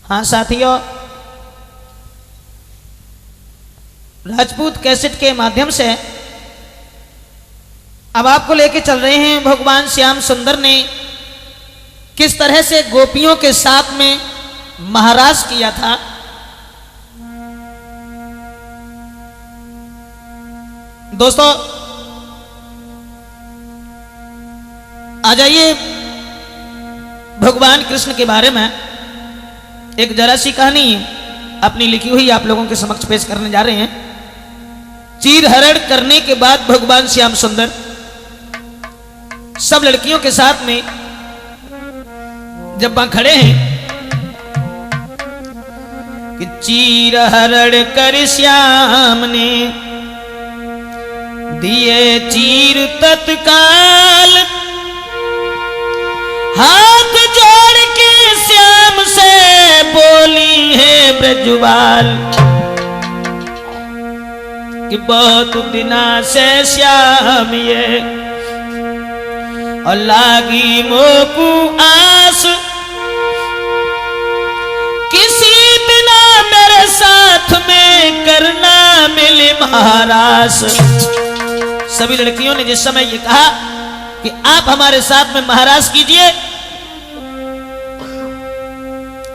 हाँ साथियों, राजपूत कैसेट के माध्यम से अब आपको लेके चल रहे हैं भगवान श्याम सुंदर ने किस तरह से गोपियों के साथ में महाराज किया था। दोस्तों आ जाइए भगवान कृष्ण के बारे में एक जरा सी कहानी अपनी लिखी हुई आप लोगों के समक्ष पेश करने जा रहे हैं। चीर हरण करने के बाद भगवान श्याम सुंदर सब लड़कियों के साथ में जब वहां खड़े हैं कि चीर हरण कर श्याम ने दिए चीर तत्काल, हाथ जोड़ के श्याम से बोली है ब्रजवाल कि बहुत दिना से श्याम ये और लागी मोकू आस, किसी बिना मेरे साथ में करना मिले महाराज। सभी लड़कियों ने जिस समय ये कहा कि आप हमारे साथ में महाराज कीजिए,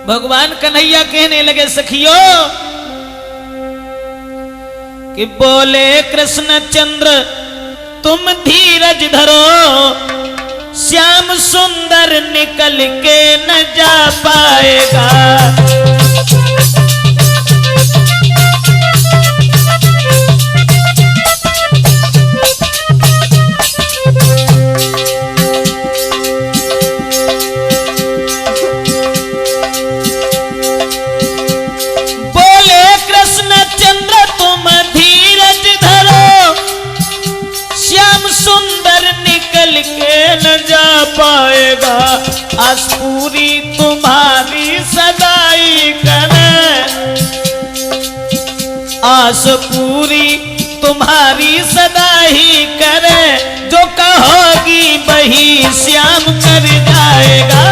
भगवान कन्हैया कहने लगे सखियों कि बोले कृष्ण चंद्र तुम धीरज धरो, श्याम सुंदर निकल के न जा पाएगा। पाएगा आस पूरी तुम्हारी सदाई करे, आस पूरी तुम्हारी सदाई करे, जो कहोगी वही श्याम कर जाएगा।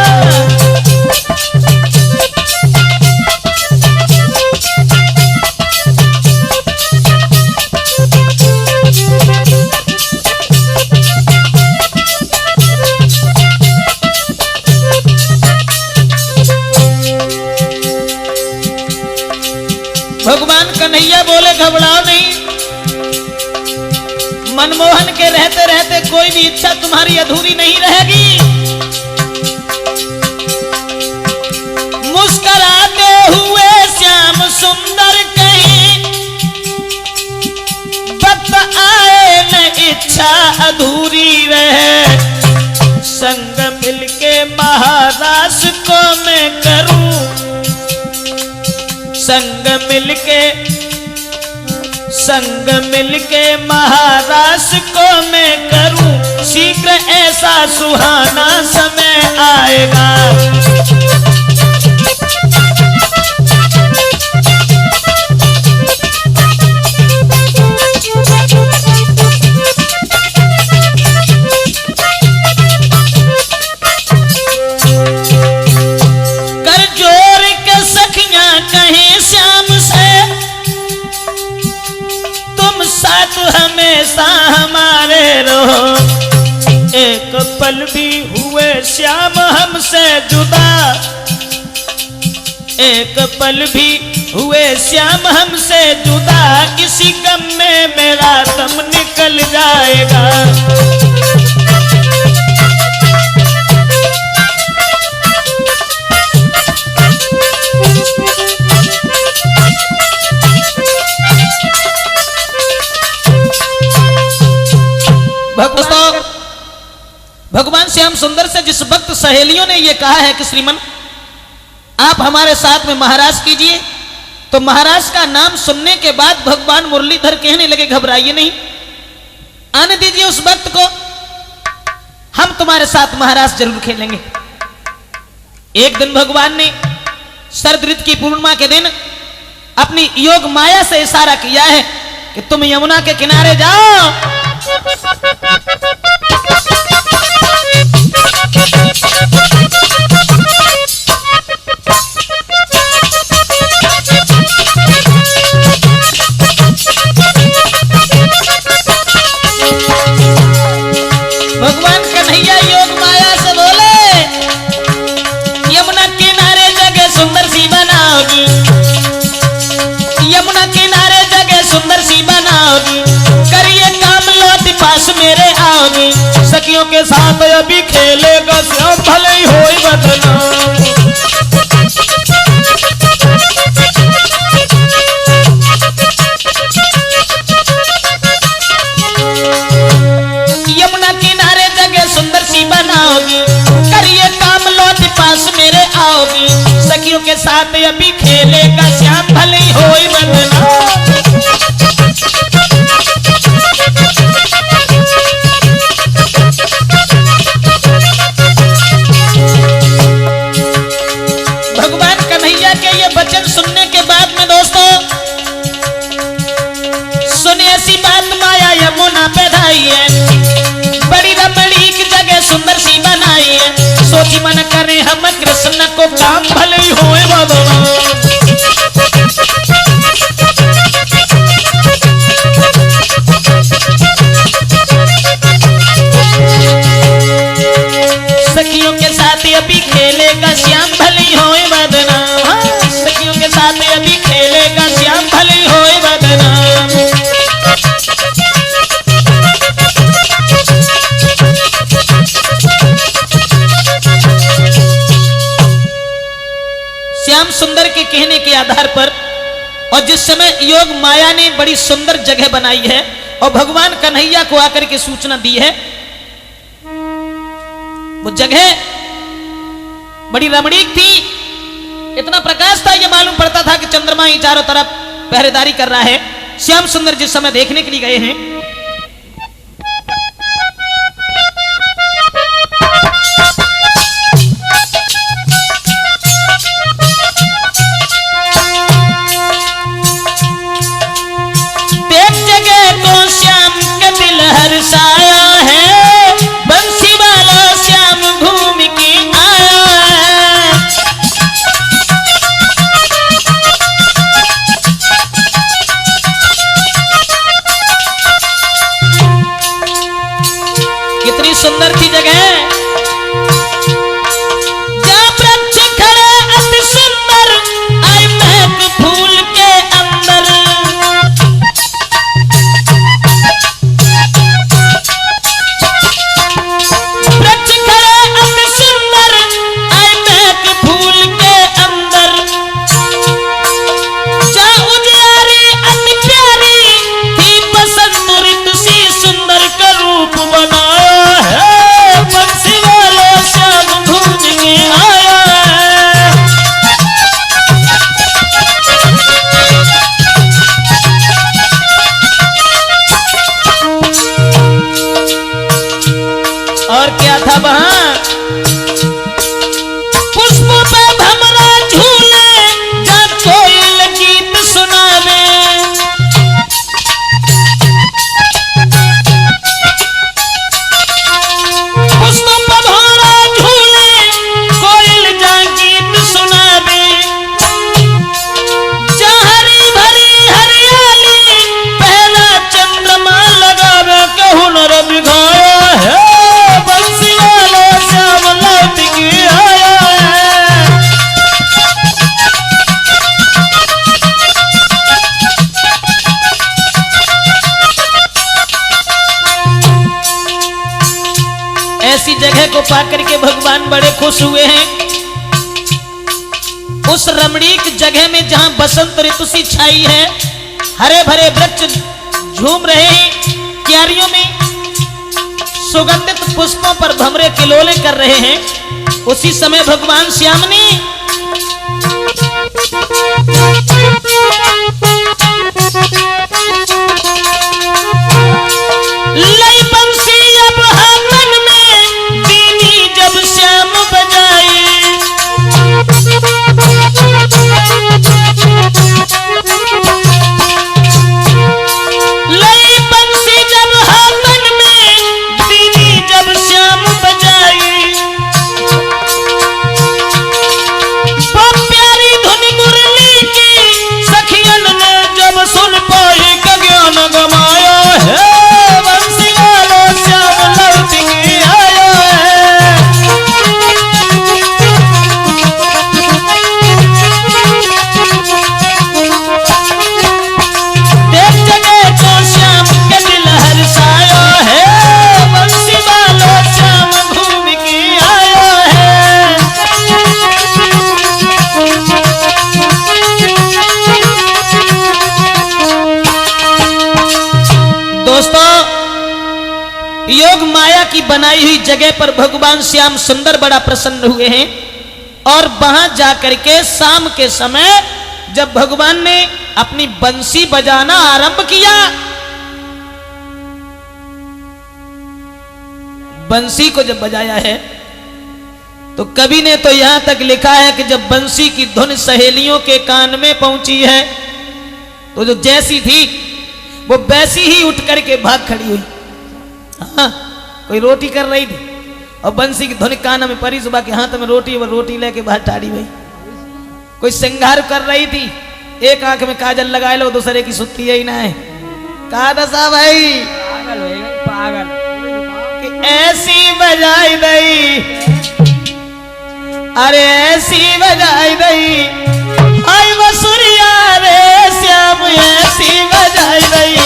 भगवान कन्हैया बोले घबराओ नहीं, मनमोहन के रहते रहते कोई भी इच्छा तुम्हारी अधूरी नहीं रहेगी। मुस्कुराते हुए श्याम सुंदर कहीं, वक्त आए न इच्छा अधूरी रहे, संग मिलके महाराज को मैं करूं, संग मिलके महाराज को मैं करूं, शीघ्र ऐसा सुहाना समय आएगा। हमेशा हमारे रहो, एक पल भी हुए श्याम हमसे जुदा, एक पल भी हुए श्याम हमसे जुदा, इसी गम में मेरा दम निकल जाएगा। भगवान श्याम सुंदर से जिस वक्त सहेलियों ने यह कहा है कि श्रीमन आप हमारे साथ में महाराज कीजिए, तो महाराज का नाम सुनने के बाद भगवान मुरलीधर कहने लगे घबराइए नहीं, आने दीजिए उस वक्त को, हम तुम्हारे साथ महाराज जरूर खेलेंगे। एक दिन भगवान ने शरद ऋतु की पूर्णिमा के दिन अपनी योग माया से इशारा किया है कि तुम यमुना के किनारे जाओ, बनाओगी, करिए काम लौट पास मेरे आओगी, सखियों के साथ अभी खेलेगा श्याम भले ही होई बदनाम। यमुना किनारे जगह सुंदर सी बनाओगी, करिए काम लौट पास मेरे आओगी, सखियों के साथ अभी खेलेगा श्याम भले ही होई बदनाम। भगवान कन्हैया के ये वचन सुनने के बाद में दोस्तों सुने ऐसी बात माया यमुना पे ढाई है, बड़ी रमणीक जगह सुंदर सी बनाई है, सोची मन करे हम कृष्ण को काम भले ही होए भगवान। सखियों के साथ अभी खेलेगा श्याम भले ही होए बदनाम, सखियों के साथ अभी खेलेगा श्याम भले ही होए बदनाम। श्याम सुंदर के कहने के आधार पर और जिस समय योग माया ने बड़ी सुंदर जगह बनाई है और भगवान कन्हैया को आकर के सूचना दी है, वो जगह बड़ी रमणीक थी, इतना प्रकाश था ये मालूम पड़ता था कि चंद्रमा ही चारों तरफ पहरेदारी कर रहा है। श्याम सुंदर जिस समय देखने के लिए गए हैं, देख जगह को श्याम का दिल हर्षाया है, बंसी वाला श्याम घूम के आया है। कितनी सुंदर थी जगह, जहाँ वृक्ष खड़े अति सुंदर, आई महक फूल के अंदर। वृक्ष खड़े अति सुंदर, आई महक फूल के अंदर, जहाँ उजियारी अति प्यारी थी, बसंत ऋतु सी सुंदर का रूप बनाया है, बंसी वाला श्याम घूम के आया है। और क्या था वहां, पुष्पों पे भमरा झूले, जब कोयल गीत सुनावे, पुष्पों पे भमरा झूले, कोयल जा गीत सुनावे, जहाँ हरी भरी हरियाली, पहला चंद्रमा लगावे, के हुनर दिखाया है, बंसी वाला श्याम लौट के आया है। ऐसी जगह को पाकर के भगवान बड़े खुश हुए हैं। उस रमणीक जगह में जहां बसंत ऋतु सी छाई है, हरे भरे वृक्ष झूम रहे हैं, क्यारियों में सुगंधित पुष्पों पर भमरे किलोले कर रहे हैं, उसी समय भगवान श्याम ने लई बंसी अब हाथन में, बीनी जब श्याम बजाई, लई बंसी जब हाथन में, बीनी जब श्याम बजाई, योग माया की बनाई हुई जगह पर भगवान श्याम सुंदर बड़ा प्रसन्न हुए हैं। और वहां जाकर के शाम के समय जब भगवान ने अपनी बंसी बजाना आरंभ किया, बंसी को जब बजाया है तो कवि ने तो यहां तक लिखा है कि जब बंसी की धुन सहेलियों के कान में पहुंची है तो जो जैसी थी वो वैसी ही उठ करके भाग खड़ी हुई। हाँ, कोई रोटी कर रही थी और बंसी की धुन कान में परी, सुबह के हाथ में रोटी, वो रोटी लेके बाहर टाड़ी हुई। कोई श्रृंगार कर रही थी, एक आंख में काजल लगा लो, दूसरे की सुत्ती ही ना है। कहा दशा भाई पागल हो गई, पागल कि ऐसी बजाई दई, अरे ऐसी बजाई दई, आई बसुरिया रे श्याम ऐसी बजाई दई,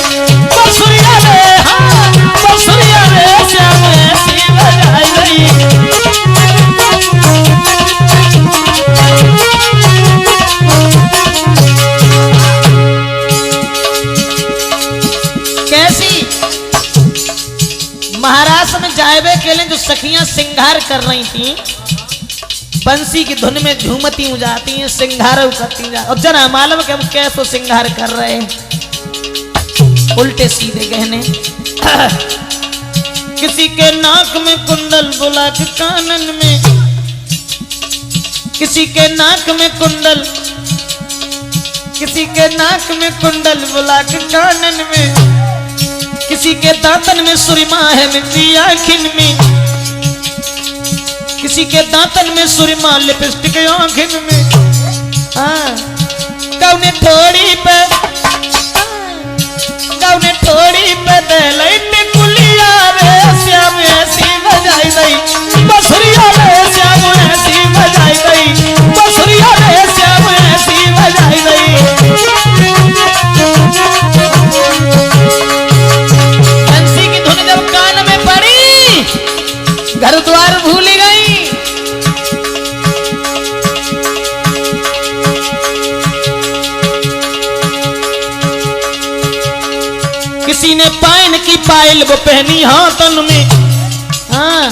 बसुरिया रे, हाँ बसुरिया रे श्याम ऐसी बजाई दई। कैसी महाराष्ट्र में जायबे के लिए जो सखियां श्रृंगार कर रही थी, बंसी की धुन में झूमती जाती हैं, श्रृंगार करती जा, और जना मालूम कि हम कैसे श्रृंगार कर रहे हैं, उल्टे सीधे गहने। किसी के नाक में कुंडल बुला के कानन में, किसी के नाक में कुंडल, किसी के नाक में कुंडल बुला के कानन में, किसी के दांतन में सुरमा है मिट्टी आँखिन में, किसी के दांतन में सुरमा लिपस्टिक आँखिन में। हाँ, कौने थोड़ी पे, कौने थोड़ी पे दलैट कुलिया रे श्याम ऐसी बजाई दई, बसुरिया रे श्याम ऐसी बजाई दई, बसुरिया रे श्याम ऐसी बजाई दई। बंसी की धुन जब कान में पड़ी, घर द्वार भूल गई। किसी ने पाइन की पायल वो पहनी हाथन में। हाँ,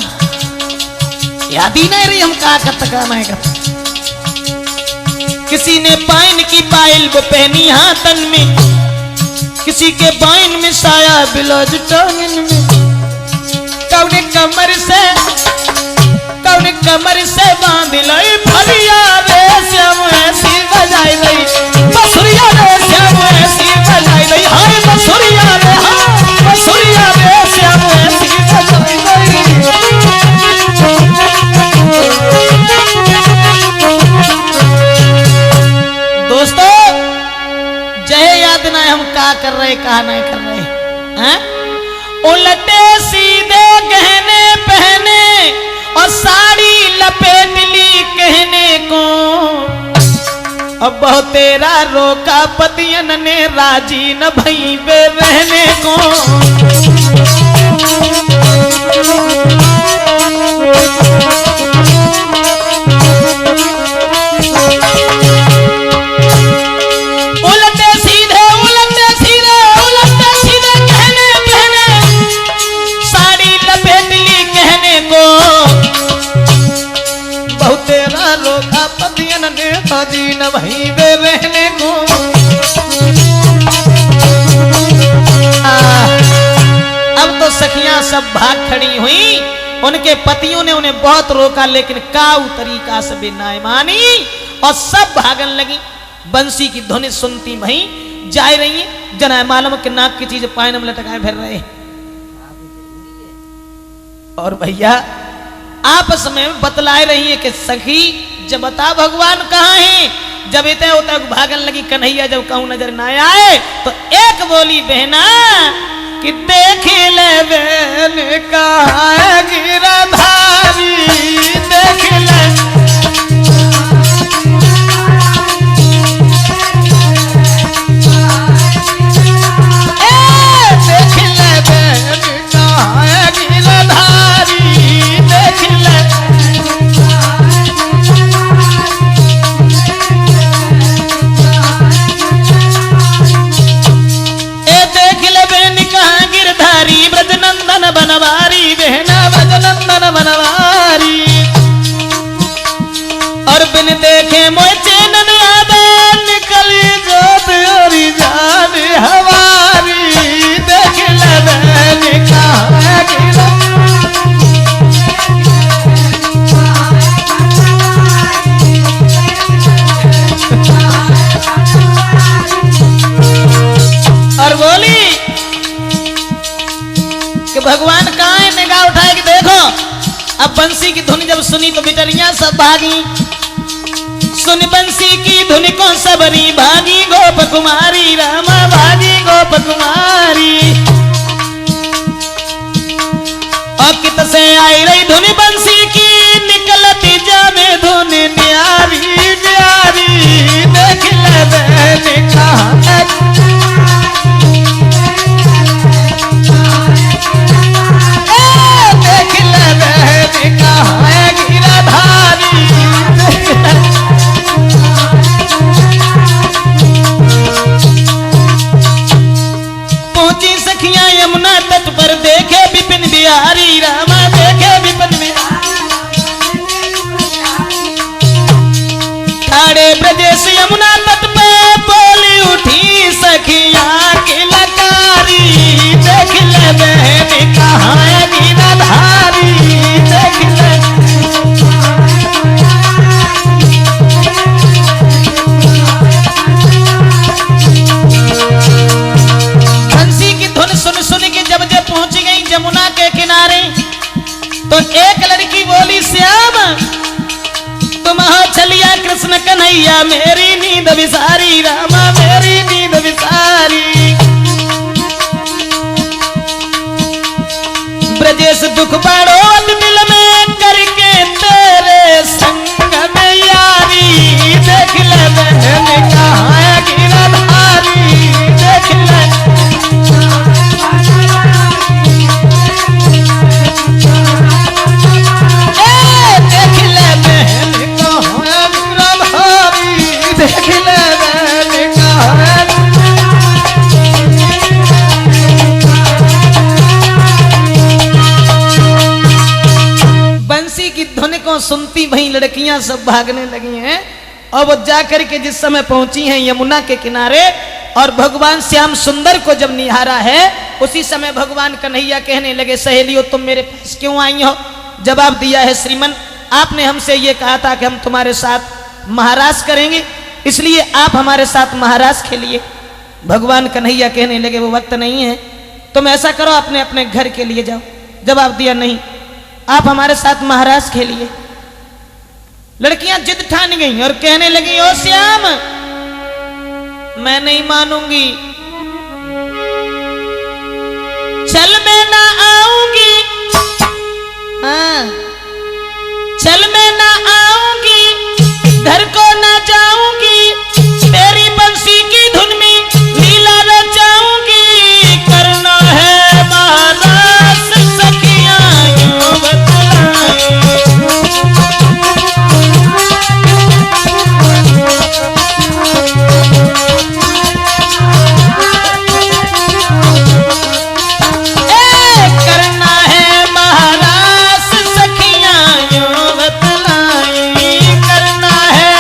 याद ही नहीं रही हम का नहीं करते। किसी ने पाइन की पायल वो पहनी हाथन में, किसी के बाइन में साया बिलोज टांगन में। कौने कमर से, कौने कमर से बांध लई फरिया रे श्याम ऐसी बजाई लई, बसुरिया रे श्याम ऐसी बजाई लई, हाय बसुरिया रे, हाँ बसुरिया रे श्याम ऐसी बजाई लई। दोस्तों, जय याद ना हम का कर रहे, कहा नहीं कर रहे हैं। उलटे सीधे गहने पहने और साड़ी लपेट ली कहने को, अब बहुत तेरा रोका पतियन ने राजी न भई बे रहने को। जी न भई बे रहने को। अब तो सखियां सब भाग खड़ी हुई, उनके पतियों ने उन्हें बहुत रोका लेकिन काऊ तरीका से भी ना मानी और सब भागन लगी। बंसी की ध्वनि सुनती वहीं जा रही है, जना मालूम के नाक की चीज पायन में लटकाए फिर रहे। और भैया आपस में बतलाए रही है कि सखी जब बता भगवान कहाँ है, जब इतने होता भागन लगी कन्हैया जब कहूं नजर ना आए तो एक बोली बहना कि देख ले बहन कहाँ है गिरधारी, देख ले देख ले बहन कहाँ है गिरधारी, देख ले बनवारी नंदन बनवारी। और बिन देखे मोए चैनन आदे निकली जोत और जान हमारी। देख ले कहाँ गिरा और बोली कि भगवान कहाँ है। निगाह उठाए कि देखो। अब बंसी की धुन जब सुनी तो बिटरियां सब भागी। सुन बंसी की धुन को सबरी भागी गोप कुमारी। रामा भागी गोप कुमारी। और कित से आई रही धुन बंसी की निकलती जामे धुन न्यारी न्यारी। देख ले कहाँ पहुंची सखियां यमुना तट पर देखे विपिन बिहारी। रामा देखे विपिन बिहारी। ठाड़े ब्रजेश यमुना तट पे बोली उठी सखियां की लकारी। देख ले बहन कहाँ गिरधारी। देख ले बंसी की धुन सुन सुन के जब जब पहुंच गई जमुना के किनारे तो एक लड़की बोली श्याम तुम हो चलिया कृष्ण कन्हैया मेरी नींद विसारी। रामा मेरी नींद विसारी। ब्रजेश दुख बड़ो दिल में करके तेरे संग में यारी। देख ले बहन कहाँ गिरधारी। देख ले देख ले बहन कहाँ गिरधारी। देख ले बहन कहाँ की धुन को सुनती वहीं लड़कियां सब भागने लगी हैं। और वो जाकर के जिस समय पहुंची हैं यमुना के किनारे और भगवान श्याम सुंदर को जब निहारा है उसी समय भगवान कन्हैया कहने लगे सहेलियों तुम मेरे पास क्यों आई हो। जवाब दिया है श्रीमन आपने हमसे ये कहा था कि हम तुम्हारे साथ महाराज करेंगे इसलिए आप हमारे साथ महाराज खेलिए। भगवान कन्हैया कहने लगे वो वक्त नहीं है तुम ऐसा करो अपने अपने घर के लिए जाओ। जवाब दिया नहीं आप हमारे साथ महाराज खेलिए। लड़कियां जिद ठान गई और कहने लगी ओ श्याम मैं नहीं मानूंगी चल मैं ना आऊंगी। हाँ चल मैं ना आऊंगी घर को ना जाऊंगी तेरी बंसी की धुन में लीला रचाऊंगी। करना है महाराज सखियां यूं बतलाएं। करना है महाराज सखियां यूं बतलाएं। करना है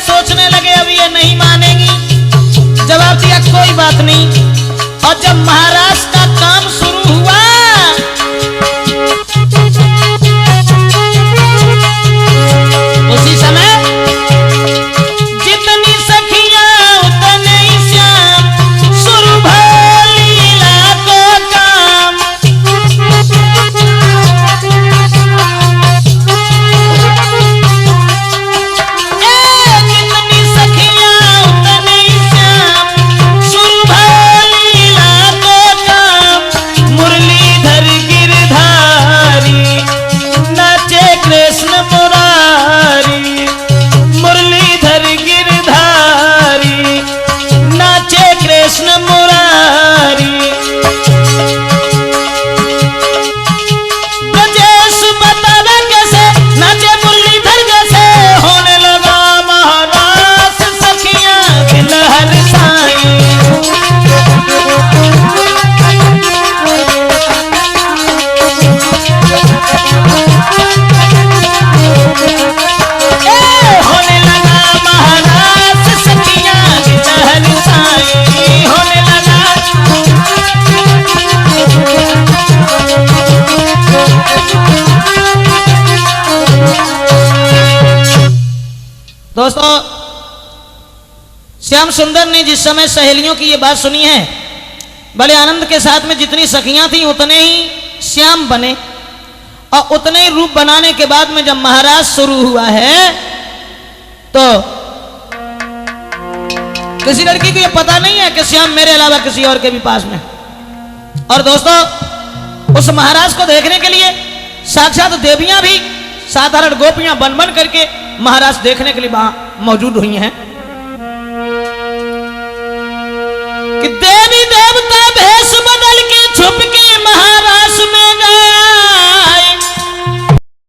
सोचने लगे अब ये नहीं मानेंगी। जवाब दिया कोई बात नहीं। और जब महाराज का काम शुरू हुआ उसी समय जितनी सखियां उतने ही श्याम, शुरू भइल लीला को काम। जितनी सखियां उतने ही श्याम, शुरू भइल लीला को काम। मुरलीधर गिरधारी नाचे कृष्ण मुरारी, मुरलीधर गिरधारी नाचे कृष्ण मुरारी। ब्रजेश बतावे कैसे नाचे मुरलीधर जैसे, होने लगा महारास सखियां दिल हरसाई। होने लगा महाराज सखियां दिल हरसाई, होने लगा। दोस्तों, श्याम सुंदर ने जिस समय सहेलियों की ये बात सुनी है, बड़े आनंद के साथ में जितनी सखियां थी उतने ही श्याम बने। और उतने ही रूप बनाने के बाद में जब महाराज शुरू हुआ है तो किसी लड़की को ये पता नहीं है कि श्याम मेरे अलावा किसी और के भी पास में। और दोस्तों, उस महाराज को देखने के लिए साक्षात देवियां भी साधारण गोपियां बन बन करके महाराज देखने के लिए वहां मौजूद हुई हैं कि देव